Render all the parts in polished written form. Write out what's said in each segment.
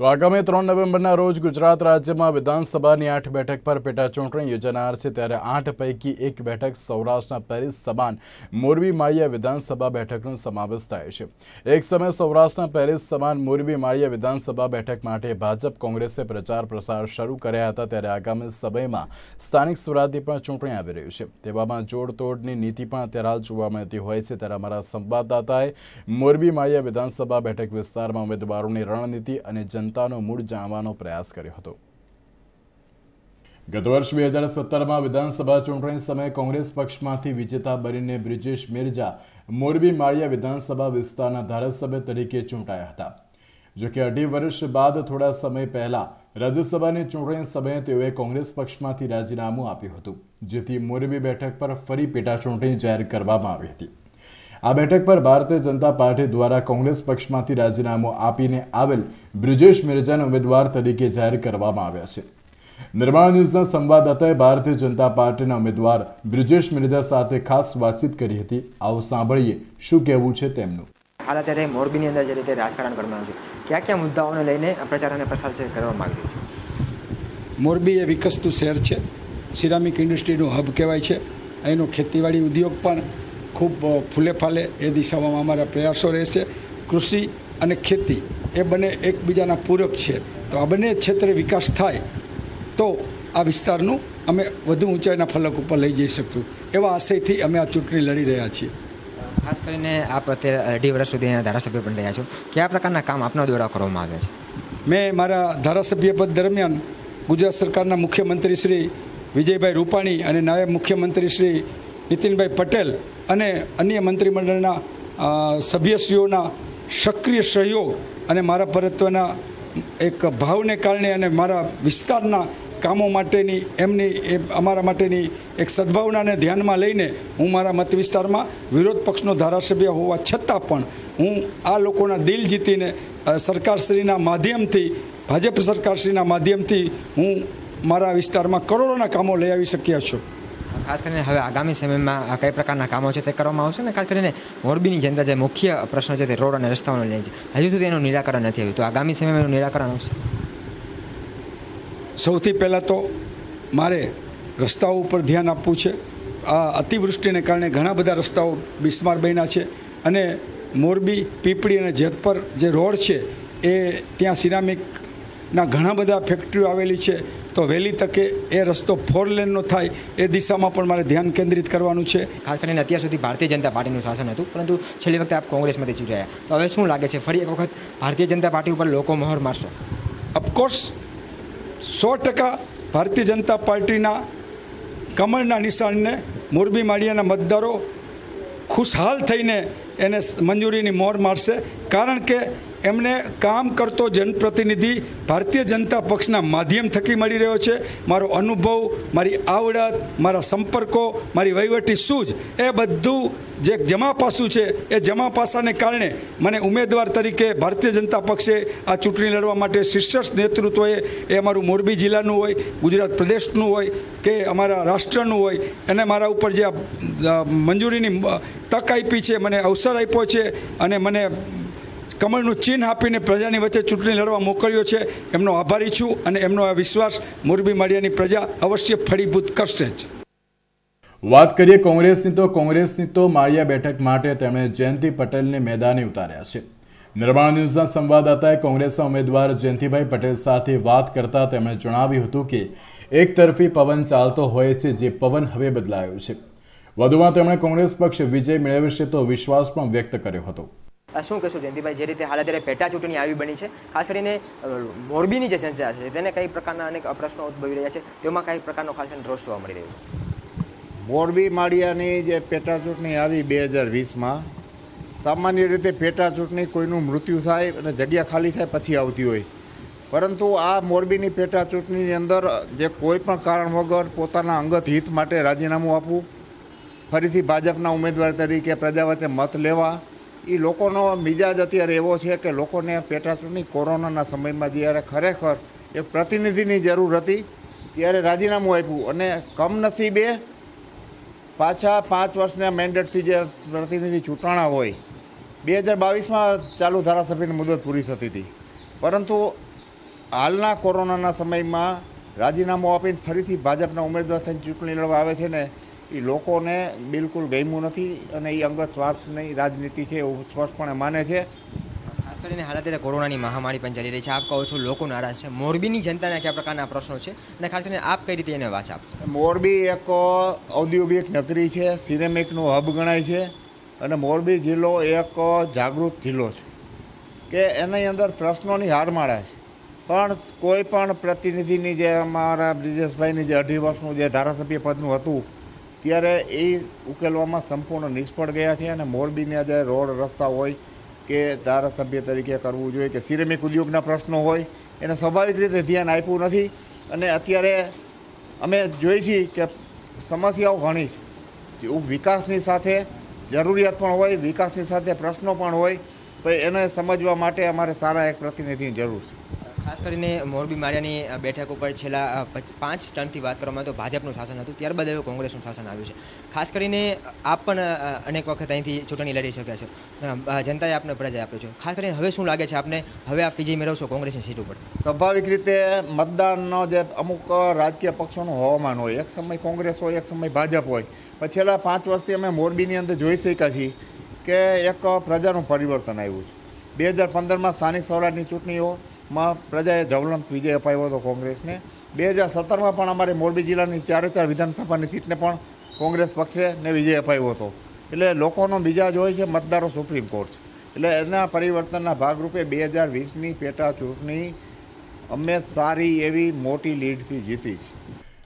તો આગામી 3 નવેમ્બરના રોજ ગુજરાત રાજ્યમાં વિધાનસભાની 8 બેઠક પર પેટા ચૂંટણી યોજાનાર છે, ત્યારે 8 પૈકી એક બેઠક સૌરાષ્ટ્રના પેરિસ સમાન મોરબી માળિયા વિધાનસભા બેઠકનો સમાવેશ થાય છે। એક સમયે સૌરાષ્ટ્રના પેરિસ સમાન મોરબી માળિયા વિધાનસભા બેઠક માટે ભાજપ કોંગ્રેસે પ્રચાર પ્રસાર શરૂ કર્યા હતા, ત્યારે આગામી સમયમાં સ્થાનિક સ્વરાજની પણ ચૂંટણી આવી રહી છે। તેવામાં જોડતોડની નીતિ પણ અત્યારે હાલ જોવા મળતી હોય છે, ત્યારે અમારા સંવાદદાતાએ મોરબી માળિયા વિધાનસભા બેઠક વિસ્તારમાં ઉમેદવારોની રણનીતિ અને जनताનો મૂળ જાણવાનો પ્રયાસ કર્યો હતો। ગત વર્ષ 2017માં વિધાનસભા ચૂંટણી સમયે કોંગ્રેસ પક્ષમાંથી વિજેતા બનીને બ્રિજેશ મિર્જા મોરબી માળિયા વિધાનસભા વિસ્તારના ધારાસભ્ય તરીકે ચૂંટાયા હતા। જો કે 2.5 વર્ષ બાદ થોડા સમય પહેલા રાજ્યસભાની ચૂંટણી સમયે તેઓએ કોંગ્રેસ પક્ષમાંથી રાજીનામું આપ્યું હતું, જેથી મોરબી બેઠક પર ફરી પેટા ચૂંટણી જાહેર કરવામાં આવી હતી। આ બેઠક પર ભારતીય જનતા પાર્ટી દ્વારા કોંગ્રેસ પક્ષમાંથી રાજીનામું આપીને આવેલ બ્રિજેશ મિર્જાને ઉમેદવાર તરીકે જાહેર કરવામાં આવ્યા છે। નિર્માણ ન્યૂઝના સંવાદદાતાએ ભારતીય જનતા પાર્ટીના ઉમેદવાર બ્રિજેશ મિર્જા સાથે ખાસ વાતચીત કરી હતી। આવો સાંભળીએ શું કહેવું છે તેમનું। હાલ અત્યારે મોરબીની અંદર જે રીતે રાજકારણ કરવામાં આવ્યું છે, કયા કયા મુદ્દાઓને લઈને પ્રચાર અને પ્રસાર કરવામાં આવી રહ્યો છે? મોરબી એ વિકસતું શહેર છે, સિરામિક ઇન્ડસ્ટ્રીનું હબ કહેવાય છે। અહીંનો ખેતીવાડી ઉદ્યોગ પણ ખૂબ ફૂલે ફાલે એ દિશામાં અમારા પ્રયાસો રહેશે। કૃષિ અને ખેતી એ બંને એકબીજાના પૂરક છે, તો આ બંને ક્ષેત્રે વિકાસ થાય તો આ વિસ્તારનું અમે વધુ ઊંચાઈના ફલક ઉપર લઈ જઈ શકશું, એવા આશયથી અમે આ ચૂંટણી લડી રહ્યા છીએ। ખાસ કરીને આપ અત્યારે 2.5 વર્ષ સુધી ધારાસભ્ય બની રહ્યા છો, કયા પ્રકારના કામ આપના દ્વારા કરવામાં આવ્યા છે? મેં મારા ધારાસભ્ય પદ દરમિયાન ગુજરાત સરકારના મુખ્યમંત્રી શ્રી વિજયભાઈ રૂપાણી અને નાયબ મુખ્યમંત્રી શ્રી નીતિનભાઈ પટેલ અને અન્ય મંત્રીમંડળના સભ્યશ્રીઓના સક્રિય સહયોગ અને મારા પરત્વના એક ભાવને કારણે અને મારા વિસ્તારના કામો માટેની અમારા માટેની એક સદ્ભાવનાને ધ્યાનમાં લઈને હું મારા મત વિસ્તારમાં વિરોધ પક્ષનો ધારાસભ્ય હોવા છતાં પણ હું આ લોકોના દિલ જીતીને સરકારશ્રીના માધ્યમથી, ભાજપ સરકારશ્રીના માધ્યમથી હું મારા વિસ્તારમાં કરોડોના કામો લઈ આવી શક્યા છું। ખાસ કરીને હવે આગામી સમયમાં કઈ પ્રકારના કામો છે તે કરવામાં આવશે, ને ખાસ કરીને મોરબીની જનતા જે મુખ્ય પ્રશ્ન છે તે રોડ અને રસ્તાઓને લઈને છે, હજુ સુધી એનું નિરાકરણ નથી આવ્યું, તો આગામી સમયમાં એનું નિરાકરણ આવશે? સૌથી પહેલાં તો મારે રસ્તાઓ ઉપર ધ્યાન આપવું છે। આ અતિવૃષ્ટિને કારણે ઘણા બધા રસ્તાઓ બિસ્માર બન્યા છે અને મોરબી, પીપળી અને જેતપર જે રોડ છે એ ત્યાં સિરામિકના ઘણા બધા ફેક્ટરીઓ આવેલી છે, તો વહેલી તકે એ રસ્તો 4 લેનનો થાય એ દિશામાં પણ મારે ધ્યાન કેન્દ્રિત કરવાનું છે। ખાસ કરીને અત્યાર સુધી ભારતીય જનતા પાર્ટીનું શાસન હતું, પરંતુ છેલ્લી વખતે આપ કોંગ્રેસમાંથી ચૂંટાયા, તો હવે શું લાગે છે ફરી એક વખત ભારતીય જનતા પાર્ટી ઉપર લોકો મહોર મારશે? ઓફકોર્સ 100% ભારતીય જનતા પાર્ટીના કમળના નિશાનને મોરબી માળિયાના મતદારો ખુશહાલ થઈને એને મંજૂરીની મોહર મારશે, કારણ કે એમને કામ કરતો જનપ્રતિનિધિ ભારતીય જનતા પક્ષના માધ્યમ થકી મળી રહ્યો છે। મારો અનુભવ, મારી આવડત, મારા સંપર્કો, મારી વહીવટી સૂઝ એ બધું જે જમા પાસું છે એ જમા પાસાને કારણે મને ઉમેદવાર તરીકે ભારતીય જનતા પક્ષે આ ચૂંટણી લડવા માટે શીર્ષસ્થ નેતૃત્વએ એ અમારું મોરબી જિલ્લાનું હોય, ગુજરાત પ્રદેશનું હોય કે અમારા રાષ્ટ્રનું હોય, એને મારા ઉપર જે મંજૂરીની તક આપી છે, મને અવસર આપ્યો છે અને મને કમળનું ચિહ્ન આપીને પ્રજાની વચ્ચે ચૂંટણી લડવા મોકલ્યો છે, એમનો આભારી છું અને એમનો આ વિશ્વાસ મોરબી માળિયાની પ્રજા અવશ્ય ફળીભૂત કરશે જ। વાત કરીએ કોંગ્રેસની તો માળિયા બેઠક માટે તેમણે જયંતિ પટેલને મેદાને ઉતાર્યા છે। નિર્માણ ન્યૂઝના સંવાદદાતાએ કોંગ્રેસના ઉમેદવાર જયંતિભાઈ પટેલ સાથે વાત કરતા તેમણે જણાવ્યું હતું કે એક તરફી પવન ચાલતો હોય છે, જે પવન હવે બદલાયો છે। વધુમાં તેમણે કોંગ્રેસ પક્ષ વિજય મેળવશે તો વિશ્વાસ પણ વ્યક્ત કર્યો હતો। શું કહેશો જયંતિભાઈ, જે રીતે હાલ અત્યારે પેટા ચૂંટણી આવી બની છે, ખાસ કરીને મોરબીની જે જનતા છે તેને કઈ પ્રકારના અનેક પ્રશ્નો ઉદ્ભવી રહ્યા છે, તેમાં કઈ પ્રકારનો ખાસ કરીને રોષ જોવા મળી રહ્યો છે? મોરબી માળિયાની જે પેટા ચૂંટણી આવી 2020માં, સામાન્ય રીતે પેટા ચૂંટણી કોઈનું મૃત્યુ થાય અને જગ્યા ખાલી થાય પછી આવતી હોય, પરંતુ આ મોરબીની પેટા ચૂંટણીની અંદર જે કોઈ પણ કારણ વગર પોતાના અંગત હિત માટે રાજીનામું આપવું, ફરીથી ભાજપના ઉમેદવાર તરીકે પ્રજા વચ્ચે મત લેવા, એ લોકોનો મિજાજ અત્યારે એવો છે કે લોકોને પેટા ચૂંટણી કોરોનાના સમયમાં જ્યારે ખરેખર એક પ્રતિનિધિની જરૂર હતી ત્યારે રાજીનામું આપ્યું અને કમનસીબે પાછા 5 વર્ષના મેન્ડેટથી જે પ્રતિનિધિ ચૂંટાણા હોય 2022માં ચાલુ ધારાસભ્યની મુદત પૂરી થતી હતી, પરંતુ હાલના કોરોનાના સમયમાં રાજીનામું આપીને ફરીથી ભાજપના ઉમેદવાર થઈને ચૂંટણી લડવા આવે છે ને એ લોકોને બિલકુલ ગમ્યું નથી અને એ અંગત સ્વાર્થની રાજનીતિ છે એવું સ્પષ્ટપણે માને છે. ખાસ કરીને હાલ અત્યારે કોરોનાની મહામારી પણ ચાલી રહી છે. આપ કહો છો લોકો નારાજ છે. મોરબીની જનતાના કયા પ્રકારના પ્રશ્નો છે અને ખાસ કરીને આપ કઈ રીતે એને વાચ આપશો? મોરબી એક ઔદ્યોગિક નગરી છે, સિરેમિકનું હબ ગણાય છે અને મોરબી જિલ્લો એક જાગૃત જિલ્લો છે કે એની અંદર પ્રશ્નોની હારમાળા છે. પણ કોઈ પણ પ્રતિનિધિની જે અમારા બ્રિજેશભાઈની જે 2.5 વર્ષનું જે ધારાસભ્ય પદનું હતું ત્યારે એ ઉકેલવામાં સંપૂર્ણ નિષ્ફળ ગયા છે અને મોરબીના જે રોડ રસ્તા હોય કે ધારાસભ્ય તરીકે કરવું જોઈએ કે સિરેમિક ઉદ્યોગના પ્રશ્નો હોય એને સ્વાભાવિક રીતે ધ્યાન આપ્યું નથી. અને અત્યારે અમે જોઈએ છીએ કે સમસ્યાઓ ઘણી છે. વિકાસની સાથે જરૂરિયાત પણ હોય, વિકાસની સાથે પ્રશ્નો પણ હોય, પણ એને સમજવા માટે અમારે સારા એક પ્રતિનિધિની જરૂર છે. ખાસ કરીને મોરબી માળિયાની બેઠક ઉપર છેલ્લા 5 ટર્મથી વાત કરવામાં તો ભાજપનું શાસન હતું, ત્યારબાદ હવે કોંગ્રેસનું શાસન આવ્યું છે. ખાસ કરીને આપ પણ અનેક વખત અહીંથી ચૂંટણી લડી શક્યા છો, જનતાએ આપને પરાજય આપ્યો છે. ખાસ કરીને હવે શું લાગે છે આપને, હવે આપ વિજય મેળવશો કોંગ્રેસની સીટ ઉપર? સ્વાભાવિક રીતે મતદાનનો જે અમુક રાજકીય પક્ષોનું હવામાન હોય, એક સમય કોંગ્રેસ હોય, એક સમય ભાજપ હોય, પણ છેલ્લા 5 વર્ષથી અમે મોરબીની અંદર જોઈ શક્યા છીએ કે એક પ્રજાનું પરિવર્તન આવ્યું છે. 2015માં સ્થાનિક સ્વરાજની ચૂંટણીઓમાં પ્રજાએ જ્વલંત વિજય અપાવ્યો હતો કોંગ્રેસને. 2017માં પણ અમારે મોરબી જિલ્લાની 4 વિધાનસભાની સીટને પણ કોંગ્રેસ પક્ષે ને વિજય અપાવ્યો હતો. એટલે લોકોનો મિજાજ હોય છે, મતદારો સુપ્રીમ કોર્ટ છે. એટલે એના પરિવર્તનના ભાગરૂપે 2020ની પેટા ચૂંટણી અમે સારી એવી મોટી લીડથી જીતી છે.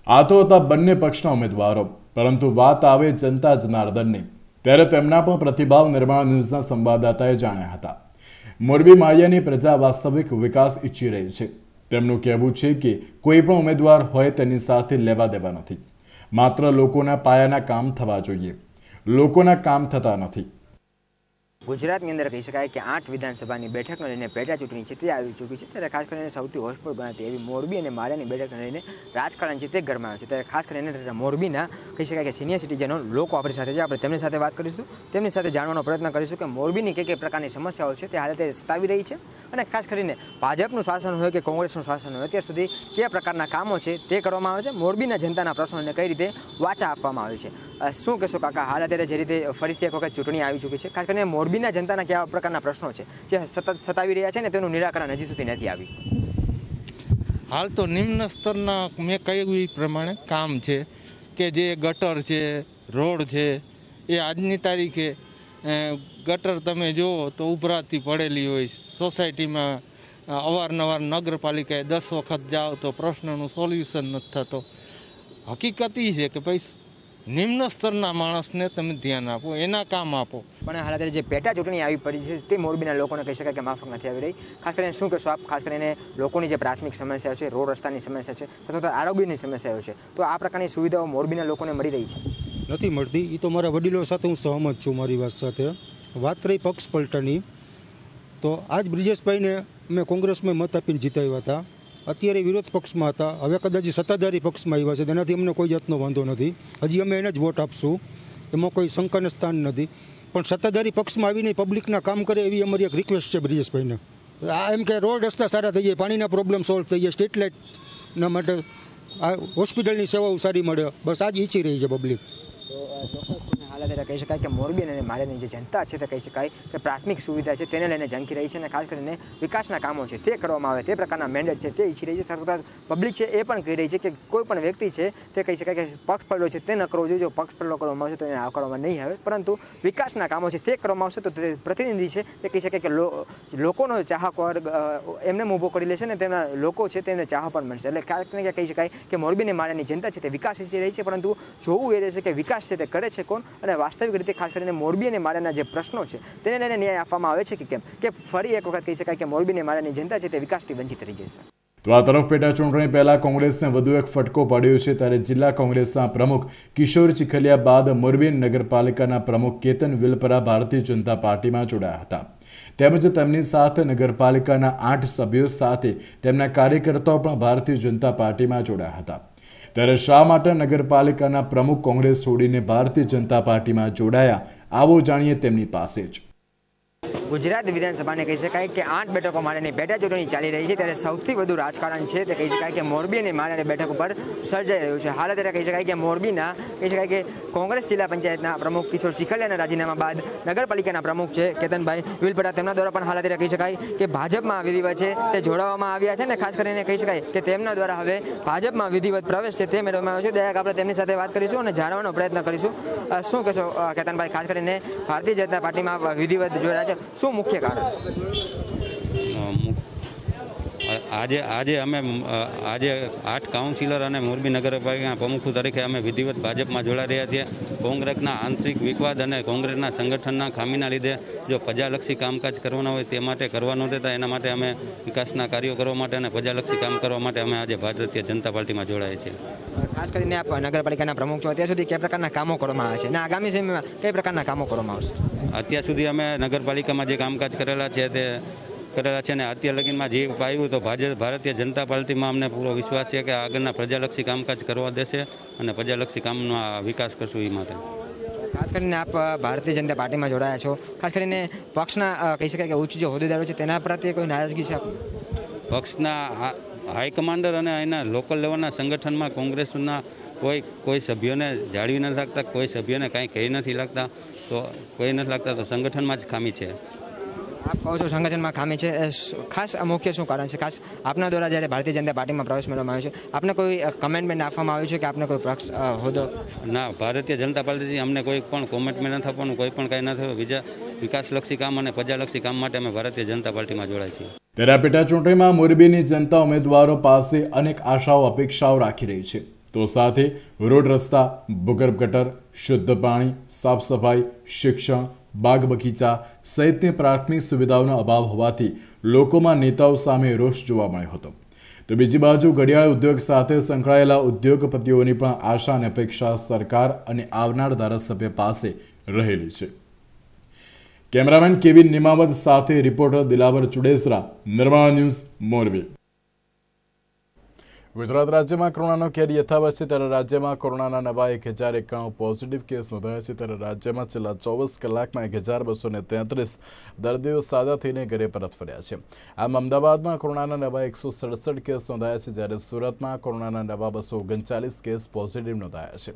આ તો હતા બંને પક્ષના ઉમેદવારો, પરંતુ વાત આવે જનતા જનાર્દનની, ત્યારે તેમના પણ પ્રતિભાવ નિર્માણ ન્યૂઝના સંવાદદાતાએ જાણ્યા હતા. મોરબી માળિયાની પ્રજા વાસ્તવિક વિકાસ ઈચ્છી રહી છે. તેમનું કહેવું છે કે કોઈ પણ ઉમેદવાર હોય તેની સાથે લેવા દેવા નથી, માત્ર લોકોના પાયાના કામ થવા જોઈએ. લોકોના કામ થતા નથી. ગુજરાતની અંદર કહી શકાય કે 8 વિધાનસભાની બેઠકને લઈને પેટા ચૂંટણી છે તે આવી ચૂકી છે. ત્યારે ખાસ કરીને સૌથી હોશપૂર ગણાતી એવી મોરબી અને માળિયાની બેઠકને લઈને રાજકારણ છે તે ગરમાયું છે. ત્યારે ખાસ કરીને મોરબીના કહી શકાય કે સિનિયર સિટીઝનો લોકો આપણી સાથે છે, આપણે તેમની સાથે વાત કરીશું, તેમની સાથે જાણવાનો પ્રયત્ન કરીશું કે મોરબીની કઈ પ્રકારની સમસ્યાઓ છે તે હાલ તે સતાવી રહી છે અને ખાસ કરીને ભાજપનું શાસન હોય કે કોંગ્રેસનું શાસન હોય અત્યાર સુધી કયા પ્રકારના કામો છે તે કરવામાં આવે છે, મોરબીના જનતાના પ્રશ્નોને કઈ રીતે વાચા આપવામાં આવી છે. શું કહેશો કાકા, હાલ અત્યારે જે રીતે ફરીથી એક વખત ચૂંટણી આવી ચૂકી છે, ખાસ કરીને મોરબીના જનતાના કયા પ્રકારના પ્રશ્નો છે જે સતત સતાવી રહ્યા છે ને તેનું નિરાકરણ હજી સુધી નથી આવી? હાલ તો નિમ્ન સ્તરના મેં કહ્યું એ પ્રમાણે કામ છે કે જે ગટર છે, રોડ છે, એ આજની તારીખે ગટર તમે જુઓ તો ઉભરાતી પડેલી હોય. સોસાયટીમાં અવારનવાર નગરપાલિકાએ 10 વખત જાઓ તો પ્રશ્નનું સોલ્યુશન નથી થતો. હકીકત એ છે કે ભાઈ નિમ્ન સ્તરના માણસને તમે ધ્યાન આપો, એના કામ આપો. પણ હાલ અત્યારે જે પેટા ચૂંટણી આવી પડી છે તે મોરબીના લોકોને કહી શકાય કે માફક નથી આવી રહી. ખાસ કરીને શું કહેશો આપ, ખાસ કરીને લોકોની જે પ્રાથમિક સમસ્યાઓ છે, રોડ રસ્તાની સમસ્યા છે તથા આરોગ્યની સમસ્યાઓ છે, તો આ પ્રકારની સુવિધાઓ મોરબીના લોકોને મળી રહી છે? નથી મળતી. એ તો મારા વડીલો સાથે હું સહમત છું. મારી વાત સાથે વાત રહી પક્ષ પલટાની, તો આજ બ્રિજેશભાઈને મેં કોંગ્રેસમાં મત આપીને જીતાવ્યા હતા. અત્યારે વિરોધ પક્ષમાં હતા, હવે કદાચ સત્તાધારી પક્ષમાં આવ્યા છે, તેનાથી અમને કોઈ જાતનો વાંધો નથી. હજી અમે એને જ વોટ આપશું, એમાં કોઈ શંકાને સ્થાન નથી. પણ સત્તાધારી પક્ષમાં આવીને પબ્લિકના કામ કરે એવી અમારી એક રિક્વેસ્ટ છે બ્રિજેશભાઈને. આ એમ કે રોડ રસ્તા સારા થઈ જાય, પાણીના પ્રોબ્લેમ સોલ્વ થઈ જાય, સ્ટ્રીટ લાઇટના માટે આ હોસ્પિટલની સેવાઓ સારી મળે, બસ આ જ ઈચ્છી રહી છે પબ્લિક. હાલ અત્યારે કહી શકાય કે મોરબી અને માળિયાની જે જનતા છે તે કહી શકાય કે પ્રાથમિક સુવિધા છે તેને લઈને ઝંખી રહી છે અને ખાસ કરીને વિકાસના કામો છે તે કરવામાં આવે તે પ્રકારના મેન્ડેટ છે તે ઈચ્છી રહી છે. સાથે પબ્લિક છે એ પણ કહી રહી છે કે કોઈ પણ વ્યક્તિ છે તે કહી શકાય કે પક્ષ પલટો છે તે ન કરવો જોઈએ. જો પક્ષ પલટો કરવામાં આવશે તો એને આવકારવામાં નહીં આવે, પરંતુ વિકાસના કામો છે તે કરવામાં આવશે તો તે પ્રતિનિધિ છે તે કહી શકાય કે લોકોનો ચાહક વર્ગ એમને ઊભો કરી લેશે ને તેમના લોકો છે તેને ચાહ પણ મળશે. એટલે ક્યાંક ને ક્યાંક કહી શકાય કે મોરબી અને માળિયાની જનતા છે તે વિકાસ ઈચ્છી રહી છે, પરંતુ જોવું એ રહેશે કે વિકાસ છે તે કરે છે કોણ અને વાસ્તવિક રીતે ખાસ કરીને મોરબી અને માળિયાના જે પ્રશ્નો છે તેને લઈને ન્યાય આપવામાં આવે છે કે કેમ, કે ફરી એક વખત કહી શકાય કે મોરબી અને માળિયાની જનતા છે તે વિકાસથી વંચિત રહી જશે. તો આ તરફ પેટા ચૂંટણી પહેલા કોંગ્રેસને વધુ એક ફટકો પડ્યો છે. ત્યારે જિલ્લા કોંગ્રેસના પ્રમુખ કિશોર ચીખલિયા બાદ મોરબી નગરપાલિકાના પ્રમુખ કેતન વિલપરા ભારતીય જનતા પાર્ટીમાં જોડાયા હતા. તેમજ તેમની સાથે નગરપાલિકાના 8 સભ્યો સાથે તેમના કાર્યકર્તાઓ પણ ભારતીય જનતા પાર્ટીમાં જોડાયા હતા. ત્યારે શા માટે નગરપાલિકાના પ્રમુખ કોંગ્રેસ છોડીને ભારતીય જનતા પાર્ટીમાં જોડાયા, આવો જાણીએ તેમની પાસે જ. ગુજરાત વિધાનસભાને કહી શકાય કે 8 બેઠકો માટેની પેટા ચૂંટણી ચાલી રહી છે, ત્યારે સૌથી વધુ રાજકારણ છે તે કહી શકાય કે મોરબી અને માળિયાની બેઠક ઉપર સર્જાઈ રહ્યું છે. હાલ અત્યારે કહી શકાય કે મોરબીના કહી શકાય કે કોંગ્રેસ જિલ્લા પંચાયતના પ્રમુખ કિશોર ચીખલિયાના રાજીનામા બાદ નગરપાલિકાના પ્રમુખ છે કેતનભાઈ વિલપરા, તેમના દ્વારા પણ હાલ અત્યારે કહી શકાય કે ભાજપમાં વિધિવત છે તે જોડાવામાં આવ્યા છે, અને ખાસ કરીને કહી શકાય કે તેમના દ્વારા હવે ભાજપમાં વિધિવત પ્રવેશ છે તે મેળવવામાં આવ્યો છે. દરેક આપણે તેમની સાથે વાત કરીશું અને જાણવાનો પ્રયત્ન કરીશું. શું કહેશો કેતનભાઈ, ખાસ કરીને ભારતીય જનતા પાર્ટીમાં વિધિવત જોડાયા છે, શું મુખ્ય કારણ? આજે અમે 8 કાઉન્સિલર અને મોરબી નગરપાલિકાના પ્રમુખ તરીકે અમે વિધિવત ભાજપમાં જોડાઈ રહ્યા છીએ. કોંગ્રેસના આંતરિક વિવાદ અને કોંગ્રેસના સંગઠનના ખામીના લીધે જો પ્રજાલક્ષી કામકાજ કરવાના હોય તે માટે કરવા ન દેતા, એના માટે અમે વિકાસના કાર્યો કરવા માટે અને પ્રજાલક્ષી કામ કરવા માટે અમે આજે ભારતીય જનતા પાર્ટીમાં જોડાયા છીએ. ખાસ કરીને આપ નગરપાલિકાના પ્રમુખ છો, અત્યાર સુધી કયા પ્રકારના કામો કરવામાં આવે છે અને આગામી સમયમાં કઈ પ્રકારના કામો કરવામાં આવશે? અત્યાર સુધી અમે નગરપાલિકામાં જે કામકાજ કરેલા છે અને અત્યાર લગીનમાં જે આવ્યું તો ભારતીય જનતા પાર્ટીમાં અમને પૂરો વિશ્વાસ છે કે આગળના પ્રજાલક્ષી કામકાજ કરવા દેશે અને પ્રજાલક્ષી કામનો વિકાસ કરશું. એ માટે ખાસ કરીને આપ ભારતીય જનતા પાર્ટીમાં જોડાયા છો, ખાસ કરીને પક્ષના કહી શકાય કે ઉચ્ચ જે હોદ્દેદારો છે તેના પ્રત્યે કોઈ નારાજગી છે? પક્ષના હાઈકમાન્ડર અને અહીંના લોકલ લેવલના સંગઠનમાં કોંગ્રેસના કોઈ સભ્યોને જાળવી નથી લાગતા, કોઈ સભ્યોને કાંઈ કહી નથી લાગતા, તો સંગઠનમાં જ ખામી છે. આપ કહો છો સંગઠનમાં ખામી છે, ખાસ મુખ્ય શું કારણ છે? ખાસ આપના દ્વારા જ્યારે ભારતીય જનતા પાર્ટીમાં પ્રવેશ મેળવવામાં આવ્યો છે, આપને કોઈ કમેન્ટમેન્ટ આપવામાં આવ્યું છે કે આપને કોઈ પક્ષ હોદ્દો? ના, ભારતીય જનતા પાર્ટીથી અમને કોઈ પણ કોમેન્ટમેન્ટ નથી આપવાનું, કોઈ પણ કાંઈ નથી. બીજા વિકાસલક્ષી કામ અને પ્રજાલક્ષી કામ માટે અમે ભારતીય જનતા પાર્ટીમાં જોડાય છીએ. ત્યારે પેટા ચૂંટણીમાં મોરબીની જનતા ઉમેદવારો પાસે અનેક આશાઓ અપેક્ષાઓ રાખી રહી છે, તો સાથે રોડ રસ્તા, ભૂગર્ભ ગટર, શુદ્ધ પાણી, સાફ સફાઈ, શિક્ષણ, બાગ બગીચા સહિતની પ્રાથમિક સુવિધાઓનો અભાવ હોવાથી લોકોમાં નેતાઓ સામે રોષ જોવા મળ્યો હતો. તો બીજી બાજુ ઘડિયાળ ઉદ્યોગ સાથે સંકળાયેલા ઉદ્યોગપતિઓની પણ આશા અને અપેક્ષા સરકાર અને આવનાર ધારાસભ્ય પાસે રહેલી છે. કેમેરામેન કેવિન નિમાવત સાથે રિપોર્ટર દિલાવર ચુડેસરા, નિર્માણ ન્યૂઝ, મોરબી. ગુજરાત રાજ્યમાં કોરોનાનો કેર યથાવત છે, ત્યારે રાજ્યમાં કોરોનાના નવા 1091 પોઝિટિવ કેસ નોંધાયા છે. ત્યારે રાજ્યમાં છેલ્લા 24 કલાકમાં 1233 દર્દીઓ સાજા થઈને ઘરે પરત ફર્યા છે. આમ અમદાવાદમાં કોરોનાના નવા 167 કેસ નોંધાયા છે, જ્યારે સુરતમાં કોરોનાના નવા 239 કેસ પોઝિટિવ નોંધાયા છે.